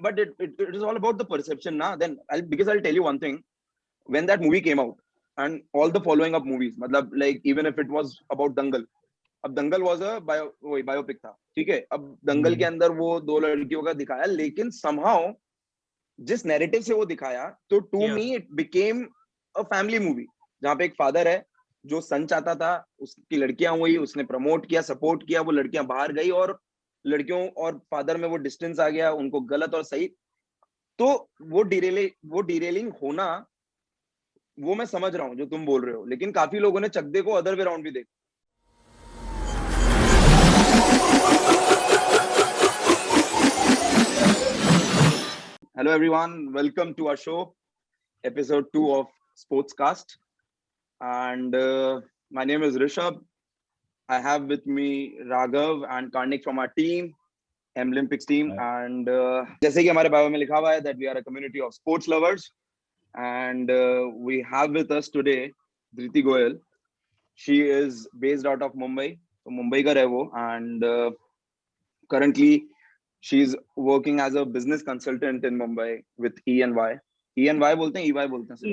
but it is all about the perception now. Then because I'll tell you one thing. When that movie came out and all the following up movies, मतलब like even if it was about Dangal, अब दंगल was a biopic था, ठीक है. अब दंगल के अंदर वो दो लड़कियों का दिखाया, लेकिन समहाउ जिस नैरेटिव से वो दिखाया, तो to me it became a family movie, जहाँ पे एक फादर है जो सन चाहता था, उसकी लड़कियां हुई, उसने प्रमोट किया, सपोर्ट किया, वो लड़कियां बाहर गई और लड़कियों और फादर में वो डिस्टेंस आ गया, उनको गलत और सही. तो वो डिरेलिंग होना, वो मैं समझ रहा हूँ जो तुम बोल रहे हो, लेकिन काफी लोगों ने चकदे को अदर वे राउंड भी देखा. Hello everyone, welcome to our show, episode 2 of Sportscast. And my name is Rishabh. I have with me Raghav and Karnik from our team, Olympics team. And जैसे कि हमारे बायो में लिखा हुआ है that we are a community of sports lovers. And we have with us today Dhriti Goyal. She is based out of Mumbai. So Mumbai का है वो. And currently she's working as a business consultant in Mumbai with E&Y. E&Y बोलते हैं, EY बोलते हैं सिर्फ.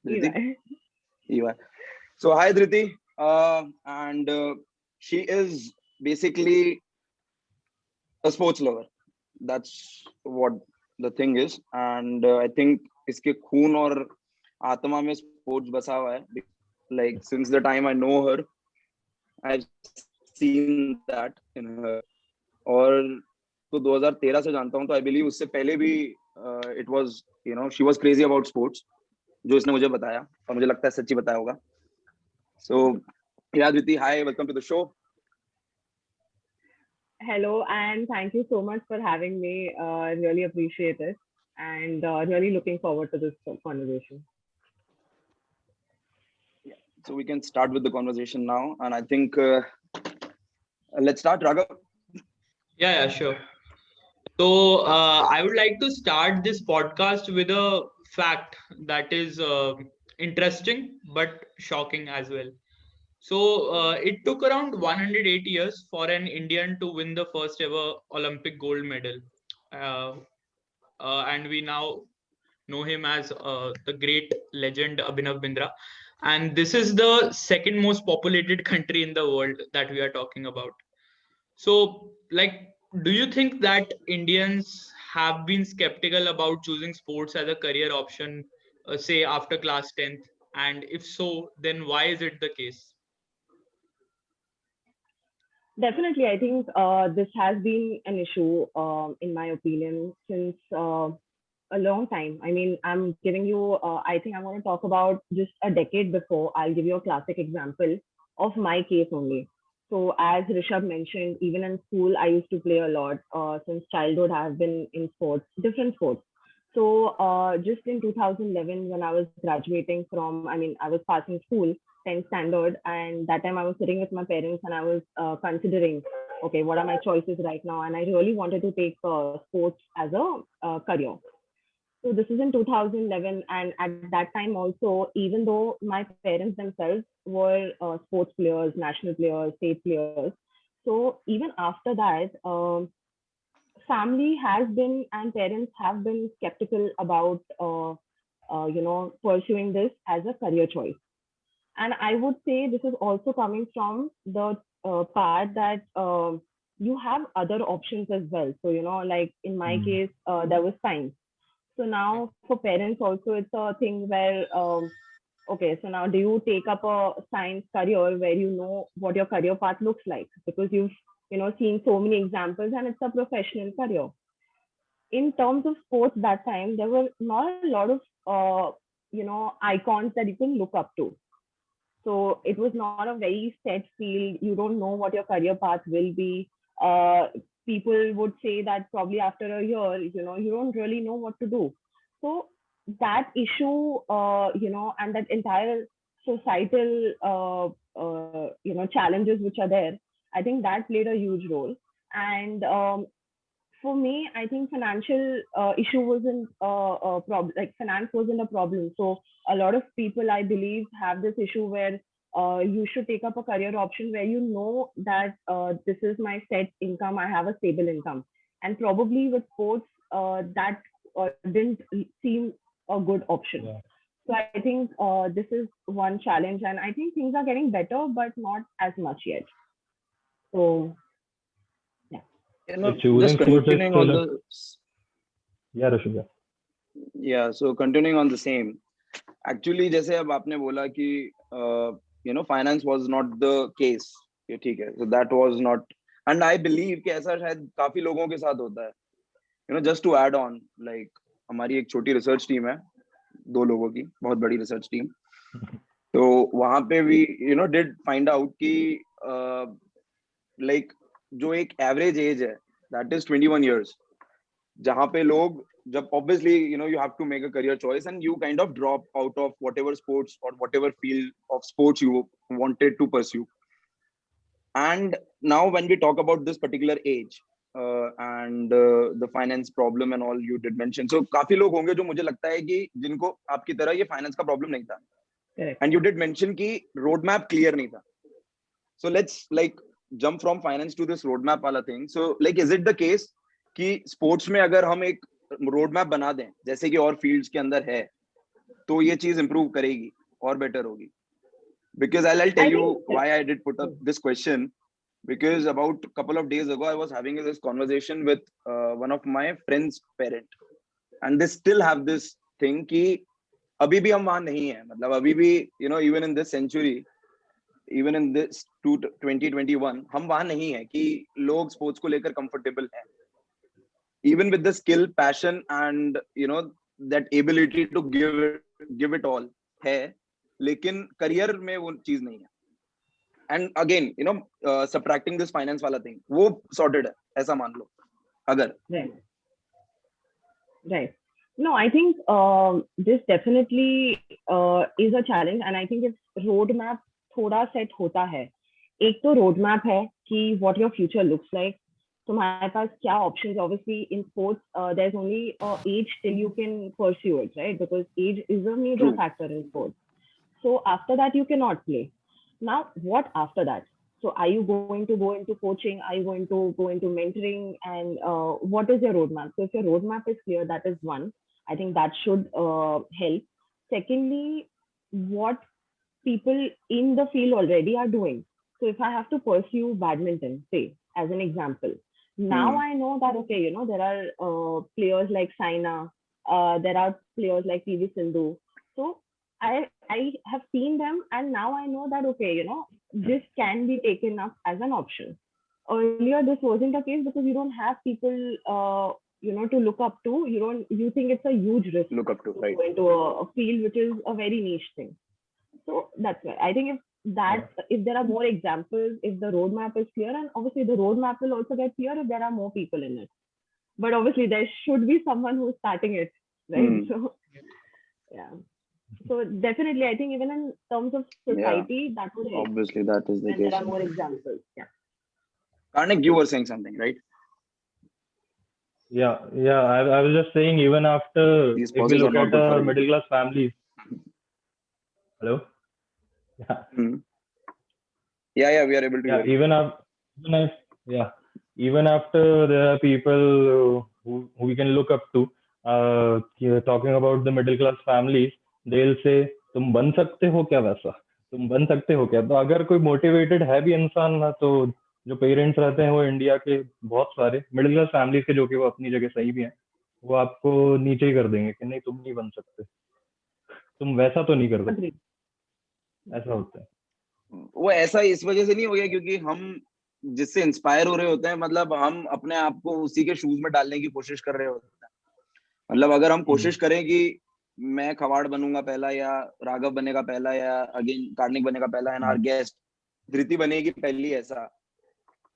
EY. EY. So hi Dhriti, and she is basically a sports lover. That's what the thing is, and I think इसके खून और आत्मा में sports बसा हुआ है. Like since the time I know her, I've seen that in her. और तो 2013 से जानता हूँ, तो आई बिलीव उससे पहले भी it was, you know, she was crazy about sports, जो इसने मुझे बताया और मुझे लगता है सच्ची बताया होगा. So yeah Dhriti, hi, welcome to the show. Hello, and thank you so much for having me. Really appreciate it, and really looking forward to this conversation. So we can start with the conversation now, and I think let's start, Raghav. Yeah, sure. So I would like to start this podcast with a fact that is interesting but shocking as well. So it took around 108 years for an Indian to win the first ever Olympic gold medal. And we now know him as the great legend Abhinav Bindra. And this is the second most populated country in the world that we are talking about. So, like, do you think that Indians have been skeptical about choosing sports as a career option, say after class 10th? And if so, then why is it the case? Definitely, I think this has been an issue, in my opinion, since a long time. I mean, I'm giving you, I think I'm going to talk about just a decade before. I'll give you a classic example of my case only. So, as Rishabh mentioned, even in school, I used to play a lot. Since childhood, I have been in sports, different sports. So, just in 2011, when I was graduating from, I mean, I was passing school, 10th standard, and that time I was sitting with my parents and I was considering, okay, what are my choices right now? And I really wanted to take sports as a career. So this is in 2011, and at that time also, even though my parents themselves were sports players, national players, state players, so even after that, family has been and parents have been skeptical about, pursuing this as a career choice. And I would say this is also coming from the part that you have other options as well. So, like in my case, there was science. So now for parents also, it's a thing where, okay, so now do you take up a science career where you know what your career path looks like? Because you've, seen so many examples and it's a professional career. In terms of sports that time, there were not a lot of, icons that you can look up to. So it was not a very set field. You don't know what your career path will be. Uh, People would say that probably after a year, you don't really know what to do. So that issue, and that entire societal, challenges which are there, I think that played a huge role. And for me, I think financial issue wasn't a problem. Like finance wasn't a problem. So a lot of people, I believe, have this issue where you should take up a career option where you know that this is my set income. I have a stable income, and probably with sports, that didn't seem a good option. Yeah. So I think this is one challenge, and I think things are getting better, but not as much yet. So yeah. You know, So choosing just sports is continuing on still a, the yeah, Rashid. Yeah. yeah, so continuing on the same. Actually, जैसे अब आपने बोला कि finance was not the case. ये ठीक है. So that was not, and I believe कि ऐसा शायद काफी लोगों के साथ होता है. Just to add on, like हमारी एक छोटी रिसर्च टीम है, 2 लोगों की, बहुत बड़ी रिसर्च टीम. तो वहां पे भी डिड फाइंड आउट कि लाइक जो एक एवरेज एज है दैट इज 21 years, जहां पे लोग जब obviously you have to make a career choice and you kind of drop out of whatever sports or whatever field of sports you wanted to pursue. And now when we talk about this particular age and the finance problem and all you did mention, so काफी लोग होंगे जो मुझे लगता है कि जिनको आपकी तरह ये फाइनेंस का प्रॉब्लम नहीं था. Correct. And you did mention कि road map clear नहीं था. So let's like jump from finance to this road map वाला thing. So like is it the case कि sports में अगर हम एक रोड मैप बना दें जैसे कि और फील्ड्स के अंदर है तो ये चीज इंप्रूव करेगी और बेटर होगी? Because I'll tell you why I did put up this question, because about a couple of days ago I was having this conversation with one of my friends' parent, and they still have this thing कि अभी भी हम वहां नहीं है. मतलब अभी भी even in this century, even in this 2021 हम वहां नहीं है कि लोग स्पोर्ट्स को लेकर कंफर्टेबल हैं. Even with the skill, passion, and that ability to give it all है, लेकिन करियर में वो चीज नहीं है. And again, subtracting this finance वाला thing, वो sorted है, ऐसा मान लो अगर. Right. No, I think this definitely is a challenge, and I think if roadmap थोड़ा set होता है, एक तो roadmap है कि what your future looks like. तुम्हारे पास क्या options? Obviously, in sports, there's only age till you can pursue it, right? Because age is a major True. factor in sports. So after that, you cannot play. Now, what after that? So are you going to go into coaching? Are you going to go into mentoring? And what is your roadmap? So if your roadmap is clear, that is one. I think that should help. Secondly, what people in the field already are doing. So if I have to pursue badminton, say, as an example, now I know that, okay, there are players like Saina, there are players like PV Sindhu. So I have seen them, and now I know that, okay, this can be taken up as an option. Earlier, this wasn't the case because you don't have people, to look up to. You think it's a huge risk Look up to, to right? go into a field which is a very niche thing. So that's why I think if there are more examples, if the roadmap is clear, and obviously the roadmap will also get clear if there are more people in it. But obviously there should be someone who's starting it, right? So yeah. So definitely, I think even in terms of society, that would help. Obviously that is the And case. there are more examples. Yeah. Karnik, you were saying something, right? Yeah. I was just saying, even after, These if we pauses are look not at good for middle anything. class families. Hello? Yeah. Yeah, we are able to Yeah, hear you. even after there are people who we can look up to, talking about the middle class families, they'll say, तुम बन सकते हो क्या वैसा? तुम बन सकते हो क्या? तो अगर कोई मोटिवेटेड है भी इंसान ना, तो जो पेरेंट्स रहते हैं वो इंडिया के बहुत सारे मिडिल क्लास फैमिलीज के, जो कि वो अपनी जगह सही भी हैं, वो आपको नीचे ही कर देंगे कि नहीं तुम नहीं बन सकते, तुम वैसा तो नहीं कर सकते. ऐसा होता है. वो ऐसा इस वजह से नहीं हो गया क्योंकि हम जिससे इंस्पायर हो रहे होते हैं, मतलब हम अपने आप को उसी के शूज में डालने की कोशिश कर रहे होते हैं. मतलब अगर हम कोशिश करें कि मैं खवाड़ बनूंगा पहला, या राघव बनेगा पहला, या अगेन कार्निक बनेगा पहला, एंड आवर गेस्ट धृति बनेगी पहली, ऐसा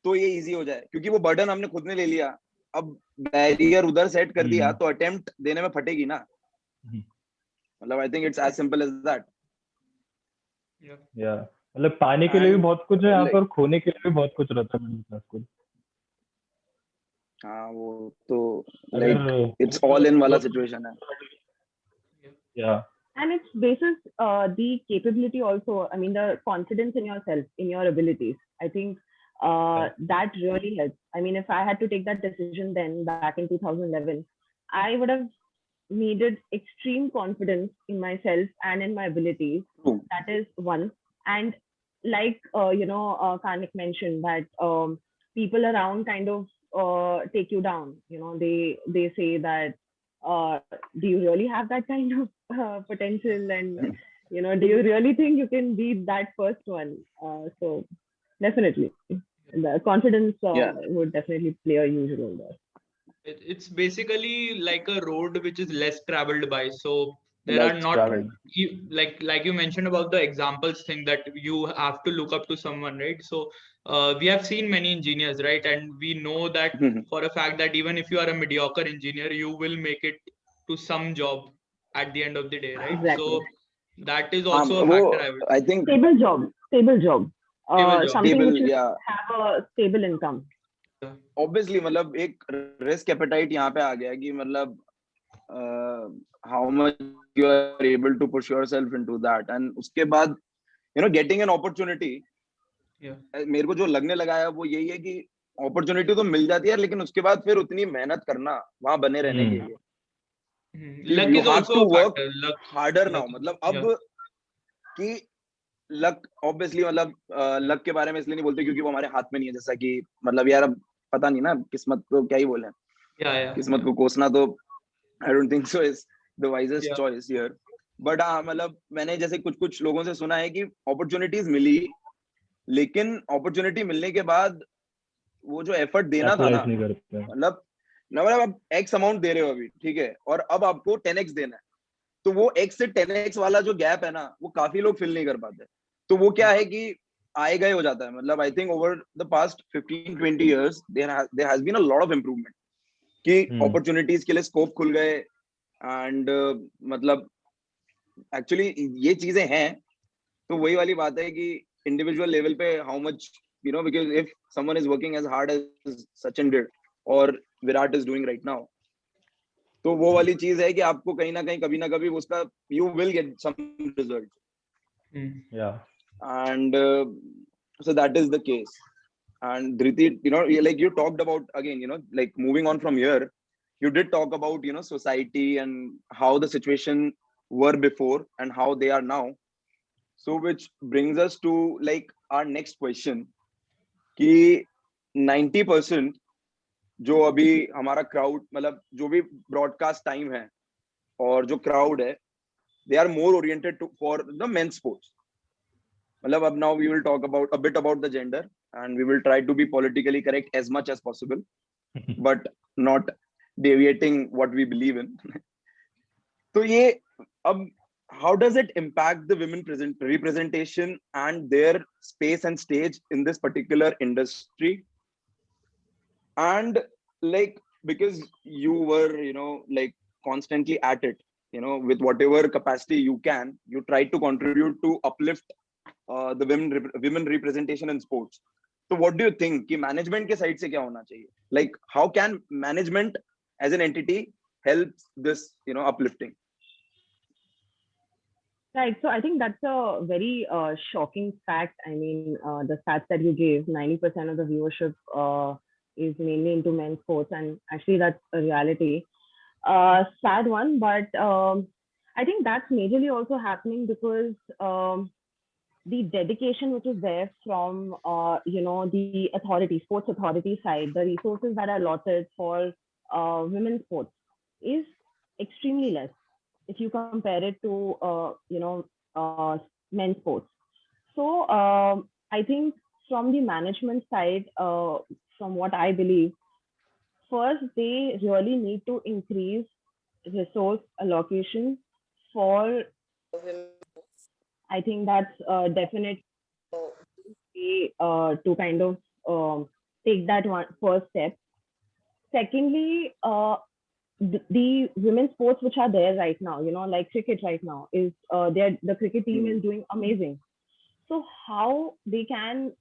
तो ये इजी हो जाए क्योंकि वो बर्डन हमने खुद ने ले लिया. अब बैरियर उधर सेट कर दिया तो अटेम्प्ट देने में फटेगी ना. मतलब I think it's as simple as that. Yeah मतलब पाने के लिए भी बहुत कुछ है यहाँ पर, खोने के लिए भी बहुत कुछ रहता है मिडिल क्लास को. हाँ, वो तो लाइक इट्स ऑल इन वाला सिचुएशन है. Yeah. And it's basis the capability also. I mean, the confidence in yourself, in your abilities. I think that really helps. I mean, if I had to take that decision then back in 2011, I would have needed extreme confidence in myself and in my abilities. True. That is one. And like Karnik mentioned that people around kind of take you down. They say that do you really have that kind of potential, and do you really think you can be that first one? So definitely, the confidence Yeah. would definitely play a huge role there. It's basically like a road which is less traveled by. So there are Less not traveled. like you mentioned about the examples thing that you have to look up to someone, right? So we have seen many engineers, right? And we know that for a fact that even if you are a mediocre engineer, you will make it to some job at the end of the day, right? Exactly. So that is also a वो factor, I would I think Stable job. stable job. Something stable, which will yeah. have a stable income. Obviously मतलब एक risk appetite यहाँ पे आ गया कि मतलब how much you are able to push yourself into that, and उसके बाद getting an opportunity. Yeah. मेरे को जो लगने लगा है वो यही है कि अपॉर्चुनिटी तो मिल जाती है, लेकिन उसके बाद फिर उतनी मेहनत करना वहां बने रहने के लिए Luck you is have also to a work factor. Luck, harder now. luck. मतलब अब Yeah. कि लक ऑब्वियसली मतलब लक के बारे में इसलिए नहीं बोलते क्योंकि वो हमारे हाथ में नहीं है, जैसा कि मतलब यार अब पता नहीं ना, किस्मत को क्या ही बोले, Yeah. किस्मत को कोसना तो I don't think so is the wisest Yeah. Choice here. But हाँ मतलब मैंने जैसे कुछ कुछ लोगों से सुना है कि अपॉर्चुनिटीज मिली, लेकिन अपॉर्चुनिटी मिलने के बाद वो जो एफर्ट देना था ना, Capitalize नहीं करते हैं. मतलब आप एक्स अमाउंट दे रहे हो अभी, ठीक है, और अब आपको 10x देना है, तो वो x से 10x वाला जो गैप है ना, वो काफी लोग फिल नहीं कर पाते. तो वो क्या है कि आए गए हो जाता है. मतलब I think over the past 15-20 years there has been a lot of improvement कि अपॉर्चुनिटीज के लिए स्कोप खुल गए. एंड मतलब एक्चुअली ये चीजें हैं. तो वही वाली बात है कि इंडिविजुअल लेवल पे how much because if someone is working as hard as Sachin did or Virat is doing right now, तो वो वाली चीज है कि आपको कहीं ना कहीं कभी ना कभी उसका you will get some result. Yeah. And so that is the case. And Dhriti, like you talked about again, like moving on from here, you did talk about society and how the situation were before and how they are now. So which brings us to like our next question कि 90% जो अभी हमारा crowd, मतलब जो भी broadcast time है और जो क्राउड है, they are more oriented to for the men's sports. मतलब अब now we will talk about a bit about the gender and we will try to be politically correct as much as possible, but not deviating what we believe in. तो ये अब how does it impact the women representation and their space and stage in this particular industry? And like because you were like constantly at it, with whatever capacity you can, you try to contribute to uplift the women representation in sports. So what do you think कि management के side से क्या होना चाहिए? Like how can management as an entity help this uplifting? Right. So I think that's a very shocking fact. I mean, the stats that you gave, 90% of the viewership is mainly into men's sports, and actually that's a reality. Sad one, but I think that's majorly also happening because the dedication which is there from the authority, sports authority side, the resources that are allotted for women's sports is extremely less if you compare it to men's sports. So I think from the management side, from what I believe, first they really need to increase resource allocation for women. I think that's definitely to kind of take that one first step. Secondly, the women's sports which are there right now, like cricket right now, is the cricket team is doing amazing. So how they can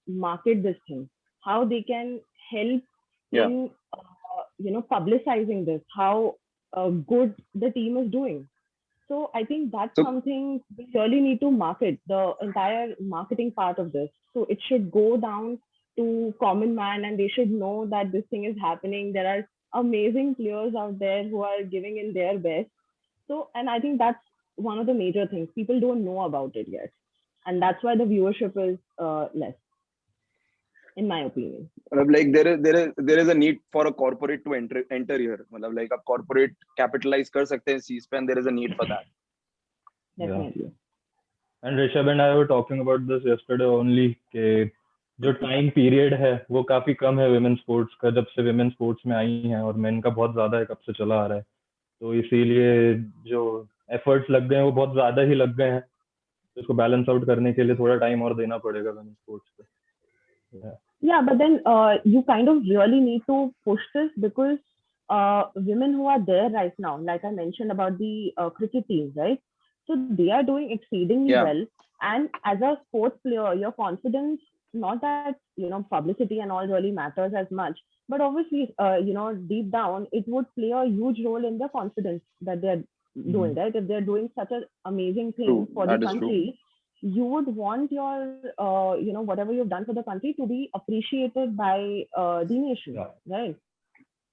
market this thing, how they can help in publicizing this, how good the team is doing. So I think that's something we really need to market, the entire marketing part of this. So it should go down to common man and they should know that this thing is happening. There are amazing players out there who are giving in their best. So, and I think that's one of the major things. People don't know about it yet. And that's why the viewership is less, in my opinion. like there is a need for a corporate to enter here. मतलब like a corporate capitalize कर सकते हैं इस चीज पे, and there is a need for that. Definitely. And Rishabh and I were talking about this yesterday only कि जो time period है वो काफी कम है विमेन स्पोर्ट्स का, जब से विमेन स्पोर्ट्स में आई हैं, और मेन का बहुत ज्यादा है कब से चला आ रहा है, तो इसीलिए जो एफर्ट्स लग गए हैं वो बहुत ज्यादा ही लग गए हैं, तो इसको बैलेंस आउट करने के लिए थोड़ा टाइम और देना पड़ेगा विमेन स्पोर्ट्स पे. Yeah, but then you kind of really need to push this because women who are there right now, like I mentioned about the cricket teams, right? So they are doing exceedingly Yeah. well. And as a sports player, your confidence, not that, publicity and all really matters as much, but obviously, deep down, it would play a huge role in the confidence that they're doing, right? If they're doing such an amazing thing True. for the That is true. country, you would want your, whatever you've done for the country to be appreciated by the nation, Yeah. right?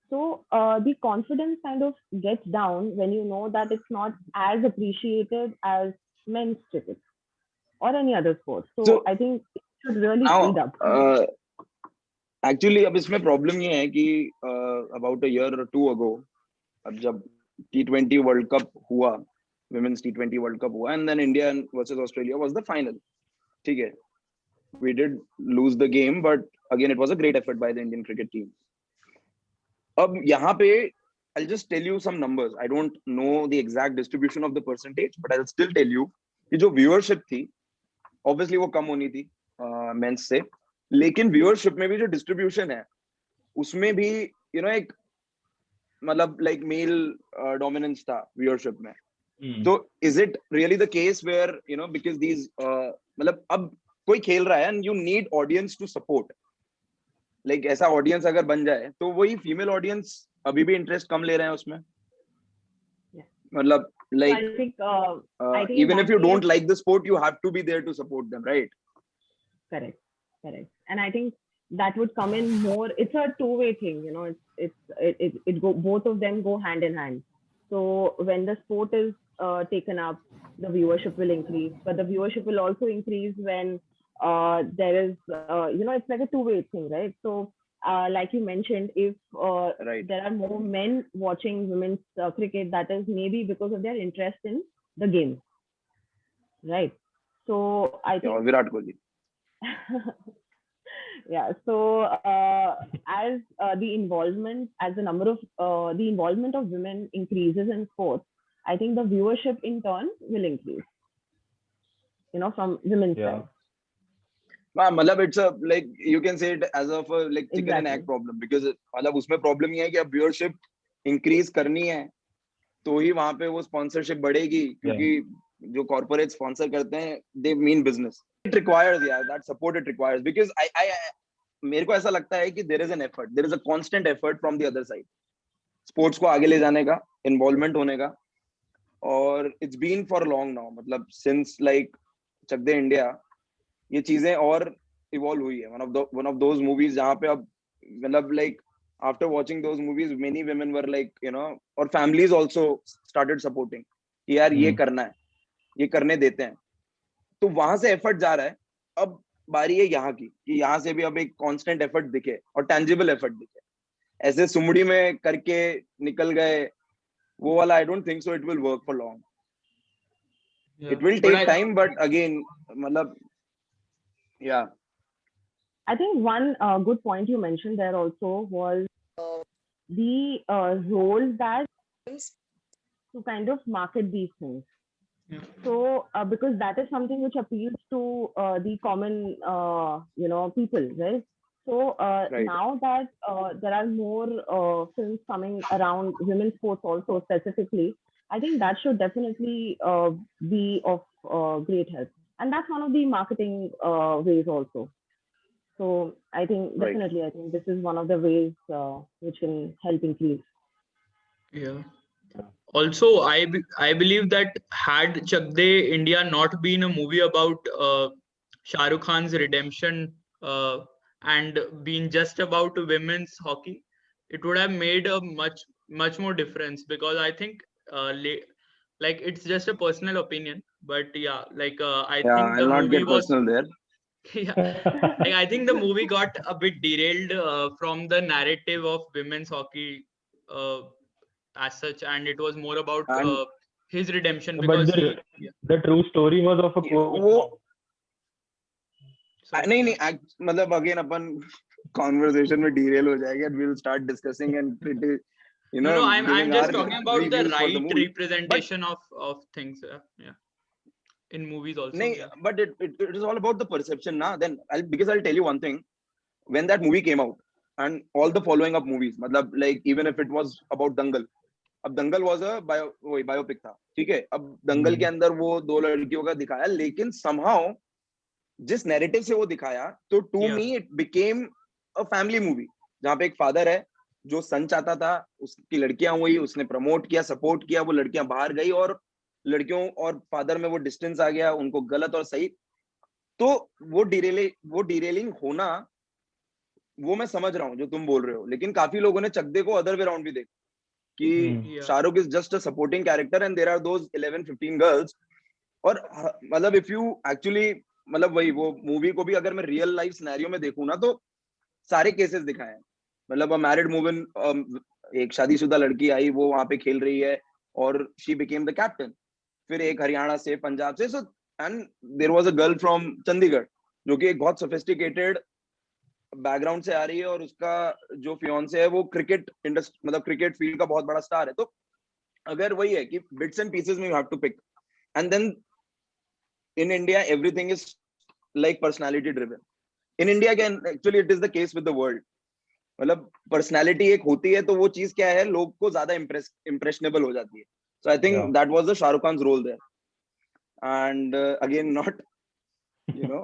So the confidence kind of gets down when you know that it's not as appreciated as men's cricket or any other sport. So I think it should really speed Now, up. actually, अब इसमें problem ये है कि about a year or two ago, अब जब T20 World Cup हुआ, Women's T20 World Cup हुआ, and then India versus Australia was the final. ठीक है, we did lose the game, but again it was a great effort by the Indian cricket team. अब यहाँ पे I'll just tell you some numbers. I don't know the exact distribution of the percentage, but I'll still tell you कि जो viewership थी, obviously वो कम होनी थी men's से, लेकिन viewership में भी जो distribution है, उसमें भी एक मतलब like male dominance था viewership में. So is it really the case where because these मतलब अब कोई खेल रहा है and you need audience to support, like ऐसा audience अगर बन जाए तो वही female audience अभी भी interest कम ले रहे हैं उसमें. मतलब like I think even in if you that don't case- like the sport, you have to be there to support them, right? Correct. And I think that would come in more. It's a two-way thing, it go, both of them go hand in hand. So when the sport is taken up, the viewership will increase, but the viewership will also increase when there is, it's like a two-way thing, right? So like you mentioned, if Right. there are more men watching women's cricket, that is maybe because of their interest in the game, right? So I Yeah, think or Virat Kohli. yeah, so as the involvement of women increases in sports, I think the viewership in turn will increase, from women's Yeah. side. मतलब it's a like you can say it as of a like chicken and egg Exactly. problem, because मतलब उसमें problem ये है कि अब viewership increase करनी है तो ही वहां पे वो sponsorship बढ़ेगी, क्योंकि जो corporate sponsor करते हैं they mean business. It requires that support it requires, because I मेरे को ऐसा लगता है कि there is an effort, there is a constant effort from the other side sports को आगे ले जाने का, involvement होने का, और it's been for long now, मतलब since like चक दे इंडिया ये चीजें और इवॉल्व हुई है. one of those movies जहाँ पे अब मतलब like after watching those movies many women were like और families also started supporting कि यार ये करना है, ये करने देते हैं, तो वहां से एफर्ट जा रहा है. अब बारी है यहाँ की कि यहाँ से भी अब एक कांस्टेंट एफर्ट दिखे और टेंजिबल एफर्ट दिखे. ऐसे सुमड़ी में करके निकल गए वो वाला I don't think so it will work for long. Yeah. It will But take time, but again मतलब yeah. I think one good point you mentioned there also was the role that to kind of market these things. Yeah. So because that is something which appeals to the common people, right? So Right. now that there are more films coming around women's sports also specifically, I think that should definitely be of great help, and that's one of the marketing ways also. So I think Right. definitely, I think this is one of the ways which can help increase. Yeah. Also, I believe that had Chak De India not been a movie about Shah Rukh Khan's redemption and been just about women's hockey, it would have made a much more difference, because I think like it's just a personal opinion, but yeah, like I Yeah, think the I'll not movie get was personal there. yeah, like I think the movie got a bit derailed from the narrative of women's hockey as such, and it was more about And his redemption, But because the true story was of a coach. वो sorry, नहीं नहीं मतलब again अपन conversation में derail हो जाएगा and we'll start discussing and no, I'm giving just our talking about the reviews for the right movie. representation of things, yeah, in movies also. नहीं, Yeah. but it is all about the perception ना. Then because I'll tell you one thing, when that movie came out and all the following up movies, मतलब like even if it was about Dangal, अब दंगल was a वही biopic था, ठीक है. अब दंगल के अंदर वो दो लड़कियों का दिखाया, लेकिन समहाउ जिस नैरेटिव से वो दिखाया, तो to Yeah. Me it became a family movie, जहाँ पे एक फादर है जो सन चाहता था, उसकी लड़कियां हुई, उसने प्रमोट किया, सपोर्ट किया, वो लड़कियां बाहर गई और लड़कियों और फादर में वो डिस्टेंस आ गया, उनको गलत और सही. तो वो डिरेलिंग होना, वो मैं समझ रहा हूँ जो तुम बोल रहे हो, लेकिन काफी लोगों ने चक दे को अदर वे राउंड भी देखा कि Yeah. Shahrukh is just a supporting character and there are those 11-15 girls. और मतलब इफ यू एक्चुअली, मतलब वही वो मूवी को भी अगर मैं रियल लाइफ सिनेरियो में देखूं ना, तो सारे केसेस दिखाए हैं. मतलब अ मैरिड वुमन, एक शादीशुदा लड़की आई, वो वहां पे खेल रही है और शी बिकेम द कैप्टन. फिर एक हरियाणा से, पंजाब से, so and there was a girl from Chandigarh जो कि एक बहुत सोफिस्टिकेटेड बैकग्राउंड से आ रही है, और उसका जो फियांसे है वो क्रिकेट इंडस्ट्री, मतलब क्रिकेट फील्ड का बहुत बड़ा स्टार है. तो अगर वही है कि बिट्स एंड पीसेस में you have to pick, and then in India, everything is like personality driven. In India, again, actually, it is the case with the world. मतलब पर्सनालिटी एक होती है, तो वो चीज क्या है, लोग को ज्यादा इम्प्रेशनेबल हो जाती है. So I think that was the Shahrukh Khan role there. And again, not you know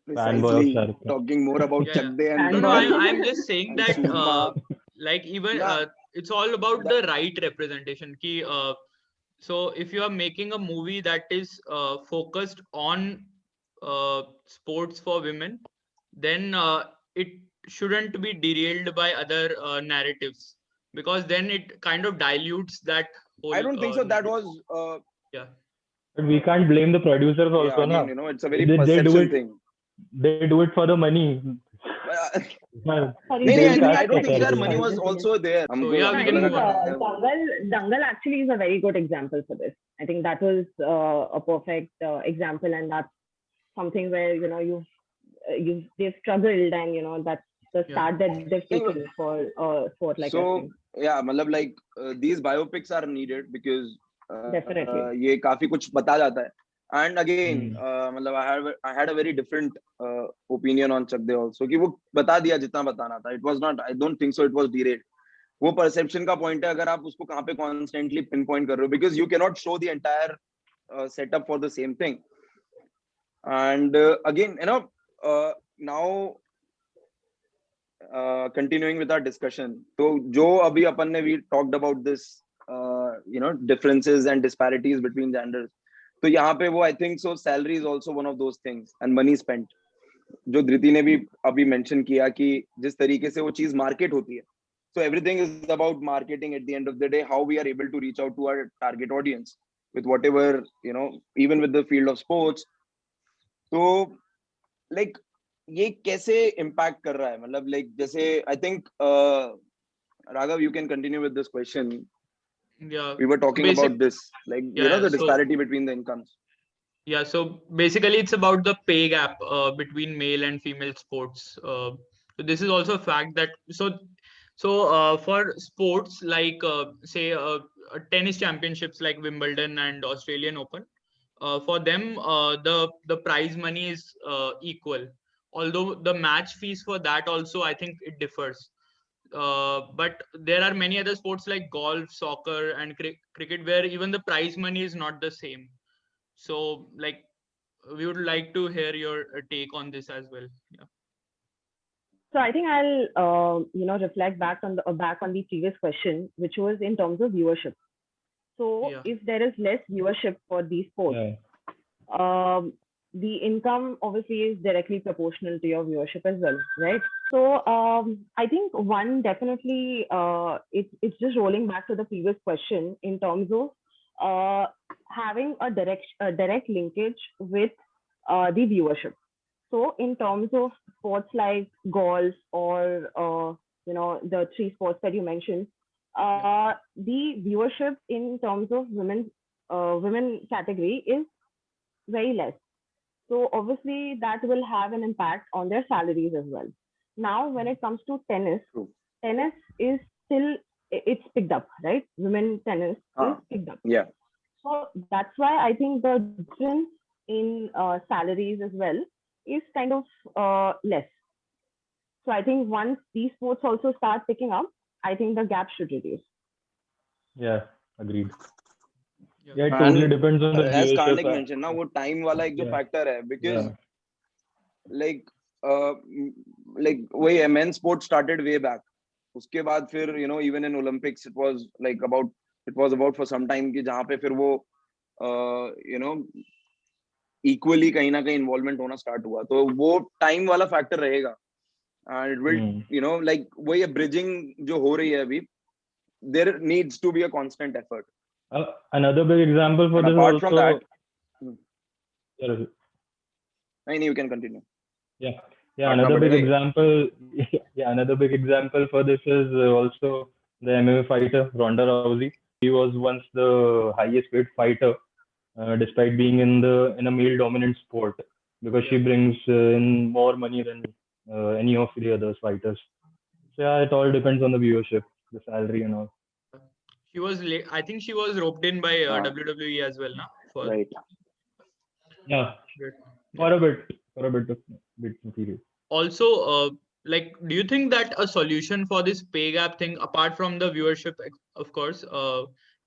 Fanboy of precisely Shahrukh Khan. talking more about Yeah, Chak De and no, Fanboy. I'm just saying and that Surma. like even Yeah. it's all about That- the right representation ki so if you are making a movie that is focused on sports for women, then it shouldn't be derailed by other narratives, because then it kind of dilutes that whole I don't think so. That narrative. was Yeah. But we can't blame the producers yeah, also, na. again, it's a very They do perception it. thing. They do it for the money. Sorry, नहीं, They'll नहीं, charge I don't for think यार charging. money was also there. So, हमको yeah, we I can think move on. Dangal actually is a very good example for this. I think that was a perfect example, and that's something where they've struggled, and that's the start that they've taken for sport like So wrestling. yeah, मतलब like these biopics are needed because Definitely. ये काफी कुछ बता जाता है. And again, मतलब I had a very different opinion on Chak De also, कि वो बता दिया जितना बताना था. It was not, I don't think so it was derailed. वो perception का point है, अगर आप उसको कहाँ पे constantly pinpoint कर रहे हो, because you cannot show the entire setup for the same thing. And again, now continuing with our discussion, तो जो अभी अपन ने we talked about this differences and disparities between genders. तो यहाँ पे वो I think so salary is also one of those things and money spent, जो धृति ने भी अभी mention किया कि जिस तरीके से वो चीज market होती है. So everything is about marketing at the end of the day, how we are able to reach out to our target audience with whatever, even with the field of sports. तो like ये कैसे impact कर रहा है, मतलब like जैसे I think Raghav, you can continue with this question. Yeah, We were talking about this, like the disparity between the incomes. Yeah, so basically it's about the pay gap between male and female sports. So this is also a fact that for sports like say tennis championships like Wimbledon and Australian Open, for them the prize money is equal. Although the match fees for that also I think it differs. But there are many other sports like golf, soccer, and cricket where even the prize money is not the same. So, like, we would like to hear your take on this as well. Yeah. So I think I'll reflect back on the previous question, which was in terms of viewership. So Yeah. if there is less viewership for these sports, the income obviously is directly proportional to your viewership as well, right? So I think one definitely it's just rolling back to the previous question in terms of having a direct linkage with the viewership. So in terms of sports like golf or the three sports that you mentioned, the viewership in terms of women category is very less. So obviously that will have an impact on their salaries as well. Now, when it comes to tennis, True. tennis is still it's picked up, right? Women tennis is picked up. Yeah. So that's why I think the difference in salaries as well is kind of less. So I think once these sports also start picking up, I think the gap should reduce. Yeah, agreed. Yeah. Yeah, it totally And depends on the as viewership. Karnik mentioned ना, वो time वाला एक जो Yeah. factor है, because Yeah. like like वही men's sport started way back. उसके बाद फिर even in Olympics it was about for some time कि जहाँ पे फिर वो equally कहीं ना कहीं involvement होना start हुआ, तो वो time वाला factor रहेगा, and it will like वही bridging जो हो रही है अभी, there needs to be a constant effort. Another big example for And this apart also. from that, Sorry. you can continue. Yeah, Partner another big बढ़ेगा ही. example. Yeah, another big example for this is also the MMA fighter Ronda Rousey. She was once the highest paid fighter, despite being in a male dominant sport, because she brings in more money than any of the other fighters. So yeah, it all depends on the viewership, the salary and all. I think she was roped in by WWE as well, na? Right. Yeah, Good. for a bit period. Also, like, do you think that a solution for this pay gap thing, apart from the viewership, of course,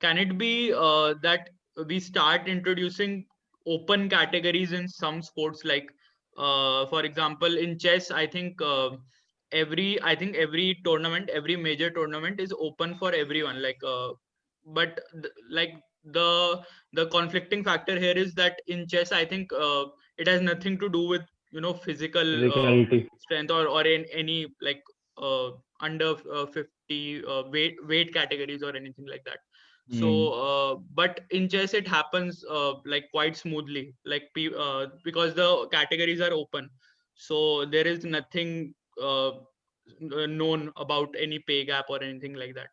can it be that we start introducing open categories in some sports? Like, for example, in chess, I think every tournament, every major tournament is open for everyone. Like, but like the conflicting factor here is that in chess, I think it has nothing to do with physical Physicality. strength or in any like under 50 weight categories or anything like that. So but in chess it happens like quite smoothly, like because the categories are open, so there is nothing known about any pay gap or anything like that.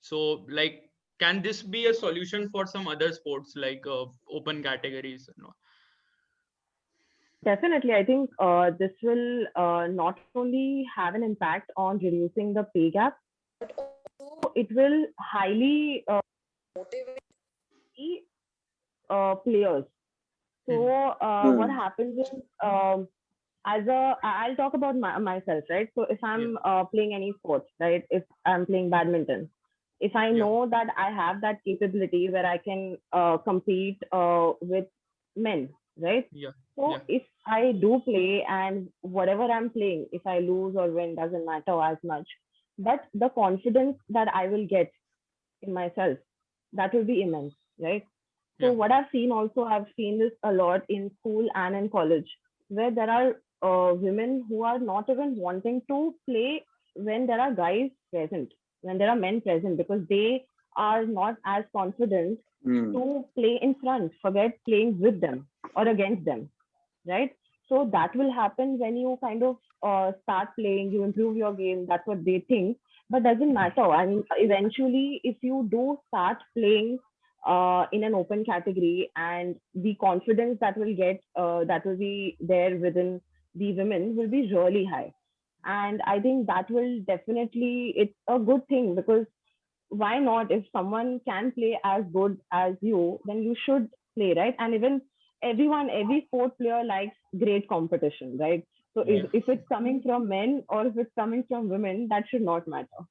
So like, can this be a solution for some other sports like open categories? Definitely, I think this will not only have an impact on reducing the pay gap, but also it will highly motivate the players. So what happens is, I'll talk about myself, right? So if I'm playing any sports, right? If I'm playing badminton, if I know that I have that capability where I can compete with men, right? So if I do play, and whatever I'm playing, if I lose or win, doesn't matter as much, but the confidence that I will get in myself, that will be immense, right? So what I've seen this a lot in school and in college, where there are women who are not even wanting to play when there are guys present, when there are men present, because they are not as confident to play in front, forget playing with them or against them, right? So that will happen when you kind of start playing, you improve your game, that's what they think, but doesn't matter. I mean, eventually, if you do start playing in an open category, and the confidence that will be there within the women will be really high. And I think that will definitely, it's a good thing, because why not? If someone can play as good as you, then you should play, right? And even every sport player likes great competition, right? So if it's coming from men or if it's coming from women, that should not matter.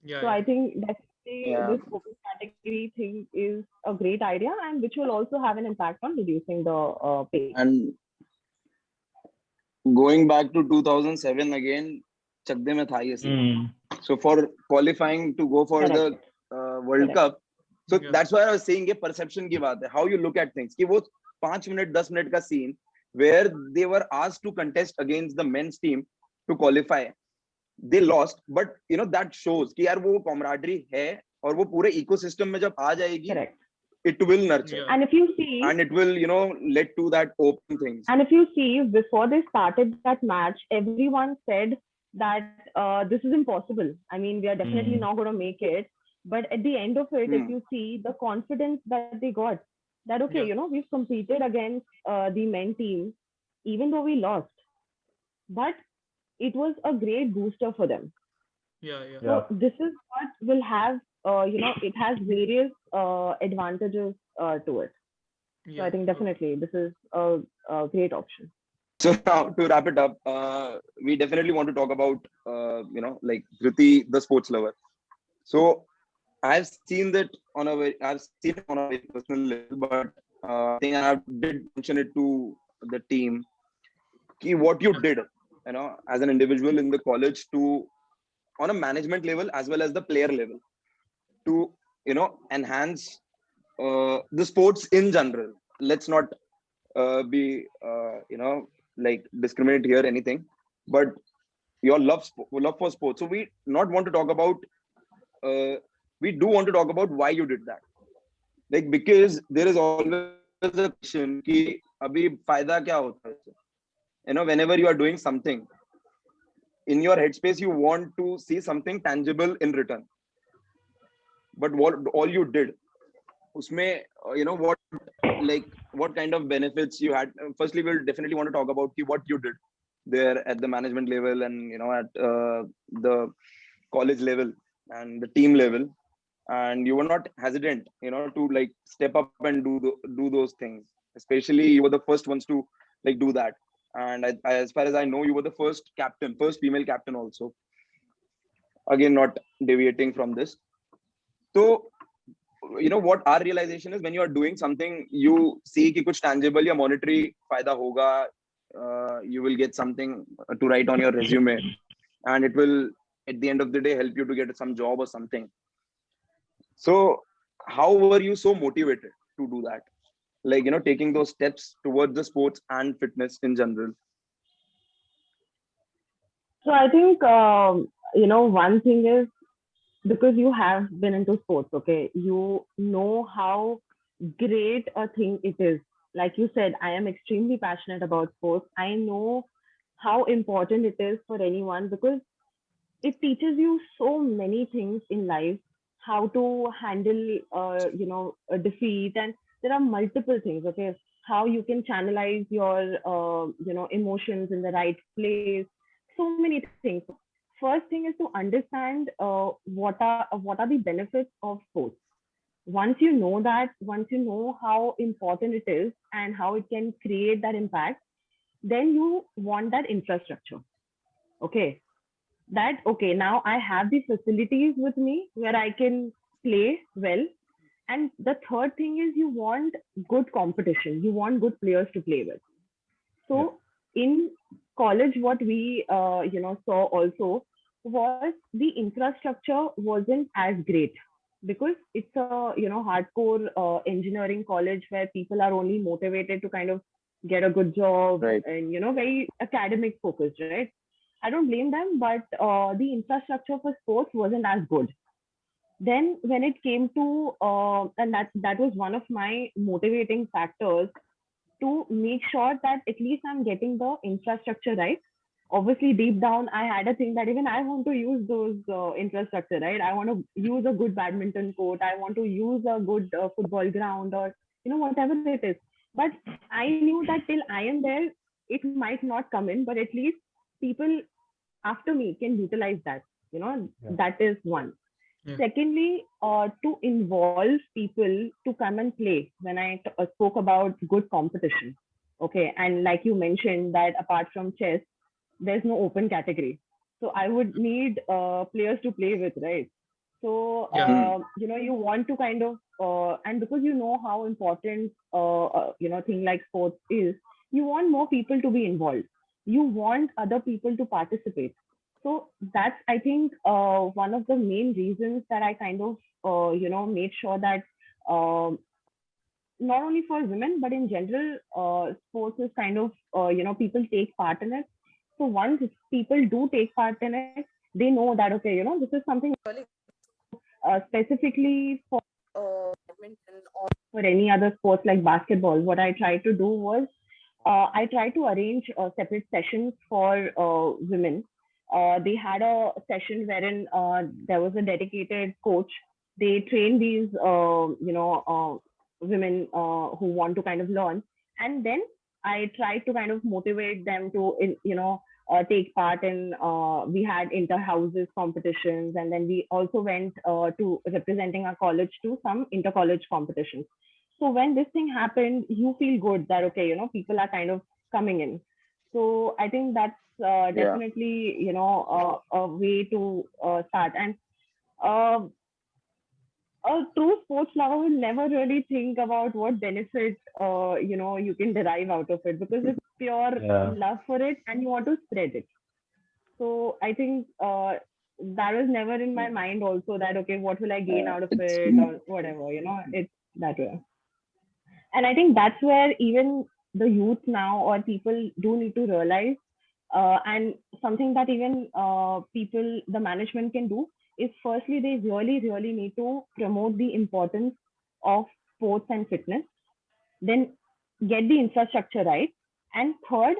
So I think definitely this open category thing is a great idea, and which will also have an impact on reducing the pay. And going back to 2007 again, chakde mein tha ye scene. So for qualifying to go for the World Cup, so that's why I was saying ये perception की बात है, how you look at things. कि वो 5 minute 10 minute का scene where they were asked to contest against the men's team to qualify. They lost, but you know that shows कि यार वो camaraderie है और वो पूरे ecosystem में जब आ जाएगी, Correct. it will nurture Yeah. And if you see, and it will, you know, lead to that open things. and if you see, before they started that match, everyone said that this is impossible. I mean, we are definitely not going to make it. But at the end of it, if you see the confidence that they got, that okay, Yeah. you know, we've competed against the men team, even though we lost, but it was a great booster for them. Yeah. So this is what will have, you know, it has various advantages to it. So I think definitely this is a great option. So now to wrap it up, we definitely want to talk about, you know, like Dhriti, the sports lover. So I've seen that on a very, I've seen it on a very personal level, but I think I did mention it to the team. Ki what you did, you know, as an individual in the college to, on a management level as well as the player level, to, you know, enhance the sports in general. Let's not be, you know, like discriminate here anything, but your love for sports. So we not want to talk about. We do want to talk about why you did that. Like because there is always a question कि अभी फायदा क्या होता है? You know, whenever you are doing something, in your headspace you want to see something tangible in return. But what all you did, usme, you know, what kind of benefits you had. Firstly, we'll definitely want to talk about what you did there at the management level and, you know, at the college level and the team level, and you were not hesitant, you know, to like step up and do those things. Especially you were the first ones to like do that, and as far as I know, you were the first female captain also. Again, not deviating from this. So you know what our realization is, when you are doing something, you see कि कुछ tangible या monetary फायदा होगा, you will get something to write on your resume, and it will at the end of the day help you to get some job or something. So how were you so motivated to do that, like, you know, taking those steps towards the sports and fitness in general? So I think you know, one thing is, because you have been into sports, okay, you know how great a thing it is. Like you said, I am extremely passionate about sports. I know how important it is for anyone, because it teaches you so many things in life, how to handle you know, a defeat, and there are multiple things, okay, how you can channelize your you know, emotions in the right place, so many things. First thing is to understand what are the benefits of sports. Once you know that, once you know how important it is and how it can create that impact, then you want that infrastructure. Okay, that okay, now I have the facilities with me where I can play well. And the third thing is, you want good competition, you want good players to play with. So in college, what we you know, saw also was the infrastructure wasn't as great, because it's a, you know, hardcore engineering college where people are only motivated to kind of get a good job, Right. and you know, very academic focused, right? I don't blame them, but the infrastructure for sports wasn't as good. Then when it came to and that was one of my motivating factors, to make sure that at least I'm getting the infrastructure right. Obviously, deep down, I had a thing that even I want to use those infrastructure, right? I want to use a good badminton court. I want to use a good football ground, or, you know, whatever it is. But I knew that till I am there, it might not come in, but at least people after me can utilize that. You know, that is one. Yeah. Secondly, to involve people to come and play. When I spoke about good competition, okay, and like you mentioned that apart from chess, there's no open category. So I would need players to play with, right? So Yeah. you know, you want to kind of and because you know how important you know, thing like sports is, you want more people to be involved. You want other people to participate. So that's, I think, one of the main reasons that I kind of you know, made sure that um, not only for women, but in general, sports is kind of, people take part in it. So once people do take part in it, they know that, okay, this is something really specifically for badminton or for any other sports like basketball. What I tried to do was I tried to arrange separate sessions for women. They had a session wherein there was a dedicated coach. They train these, women who want to kind of learn, and then I tried to kind of motivate them to, take part in. We had inter-houses competitions, and then we also went to representing our college to some inter-college competitions. So when this thing happened, you feel good that, okay, people are kind of coming in. So I think that's definitely, a way to start. And uh, a true sports lover will never really think about what benefit you can derive out of it, because it's pure Yeah. love for it and you want to spread it. So I think that was never in my mind also, that okay, what will I gain out of It's it or whatever, it's that way. And I think that's where even the youth now or people do need to realize, and something that even people, the management can do, is firstly they really really need to promote the importance of sports and fitness, then get the infrastructure right, and third,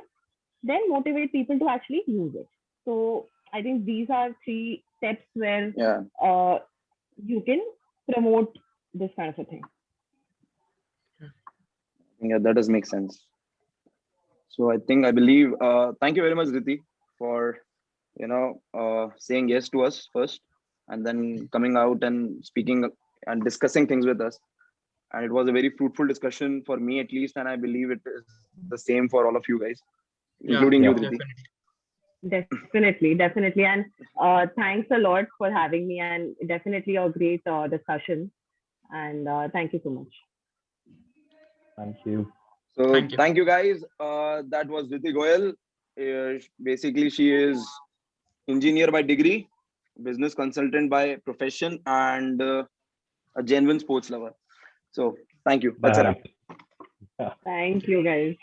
then motivate people to actually use it. So I think these are three steps where yeah, you can promote this kind of a thing. yeah, that does make sense. So I believe, thank you very much, Riti, for saying yes to us first, and then coming out and speaking and discussing things with us. And it was a very fruitful discussion for me, at least, and I believe it is the same for all of you guys, Yeah, including you, Yeah. Riti. definitely. Definitely. And thanks a lot for having me, and definitely a great discussion. And thank you so much. Thank you. So Thank you. thank you, guys. That was Riti Goyal. Basically, she is engineer by degree, business consultant by profession, and a genuine sports lover. So thank you. That's a wrap. Bye. Thank you, guys.